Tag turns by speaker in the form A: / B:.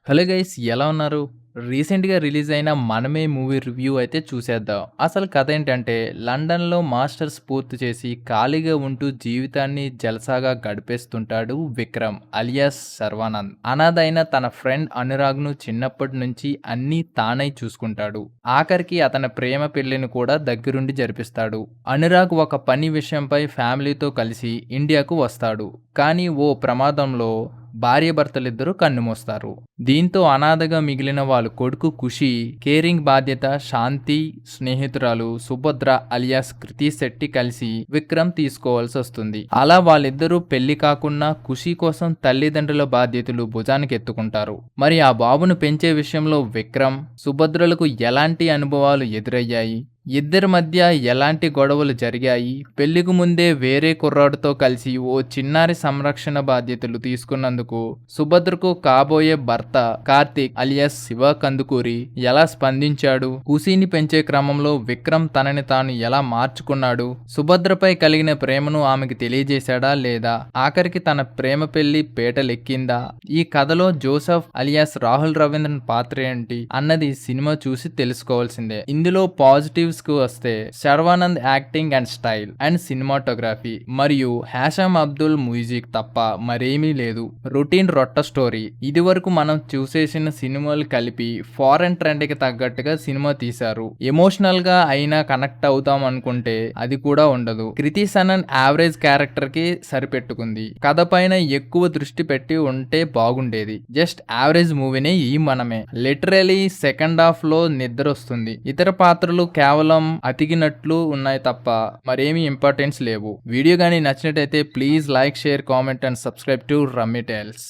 A: Hello guys, ఎలా ఉన్నారు? రీసెంట్‌గా రిలీజ్ అయిన 'మనమే' మూవీ రివ్యూ అయితే చూసేద్దాం. అసలు కథ ఏంటంటే, లండన్‌లో మాస్టర్స్ పూర్తి చేసి ఖాళీగా ఉంటూ జీవితాన్ని జల్సాగా గడిపేస్తుంటాడు విక్రమ్ అలియాస్ శర్వానంద్. అనాథ అయిన తన ఫ్రెండ్ అనురాగ్‌ను చిన్నప్పటి నుంచి అన్నీ తానై చూసుకుంటాడు. ఆఖరికి అతని ప్రేమ పెళ్లిని కూడా దగ్గరుండి జరిపిస్తాడు. అనురాగ్ ఒక పని విషయంపై ఫ్యామిలీతో కలిసి ఇండియాకు వస్తాడు. కానీ ఓ ప్రమాదంలో భార్యాభర్తలిద్దరూ కన్నుమూస్తారు. దీంతో అనాథగా మిగిలిన వాళ్ళ కొడుకు ఖుషి, కేరింగ్ బాధ్యత శాంతి స్నేహితురాలు సుభద్ర అలియాస్ కృతి శెట్టి కలిసి విక్రమ్ తీసుకోవాల్సి వస్తుంది. అలా వాళ్ళిద్దరూ పెళ్లి కాకున్నా ఖుషి కోసం తల్లిదండ్రుల బాధ్యతలు భుజానికి ఎత్తుకుంటారు. మరి ఆ బాబును పెంచే విషయంలో విక్రమ్, సుభద్రలకు ఎలాంటి అనుభవాలు ఎదురయ్యాయి? ఇద్దరి మధ్య ఎలాంటి గొడవలు జరిగాయి? పెళ్లికి ముందే వేరే కుర్రాడితో కలిసి ఓ చిన్నారి సంరక్షణ బాధ్యతలు తీసుకున్నందుకు సుభద్రకు కాబోయే భర్త కార్తీక్ అలియాస్ శివ కందుకూరి ఎలా స్పందించాడు? ఖుషీని పెంచే క్రమంలో విక్రమ్ తనని తాను ఎలా మార్చుకున్నాడు? సుభద్రపై కలిగిన ప్రేమను ఆమెకు తెలియజేశాడా లేదా? ఆఖరికి తన ప్రేమ పెళ్లి పీటలెక్కిందా? ఈ కథలో జోసెఫ్ అలియాస్ రాహుల్ రవీంద్రన్ పాత్ర ఏంటి అన్నది సినిమా చూసి తెలుసుకోవాల్సిందే. ఇందులో పాజిటివ్ కు వస్తే Sharwanand acting and style and cinematography మరియు హాషమ్ అబ్దుల్ మ్యూజిక్ తప్ప మరేమీ లేదు. రొటీన్ రొట్ట స్టోరీ. ఇది వరకు మనం చూసేసిన సినిమాలు కలిపి ఫారెన్ ట్రెండ్ కి తగ్గట్టుగా సినిమా తీశారు. ఎమోషనల్ గా అయినా కనెక్ట్ అవుతాం అనుకుంటే అది కూడా ఉండదు. కృతి సనన్ యావరేజ్ క్యారెక్టర్ కి సరిపెట్టుకుంది. కథ పైన ఎక్కువ దృష్టి పెట్టి ఉంటే బాగుండేది. జస్ట్ యావరేజ్ మూవీనే ఈ మనమే. లిటరలీ సెకండ్ హాఫ్ లో నిద్ర వస్తుంది. ఇతర పాత్రలు కేవలం అతికినట్లు ఉన్నాయి తప్ప మరేమీ ఇంపార్టెన్స్ లేవు. వీడియో కానీ నచ్చినట్టయితే please like, share, comment and subscribe to Rummy tiles.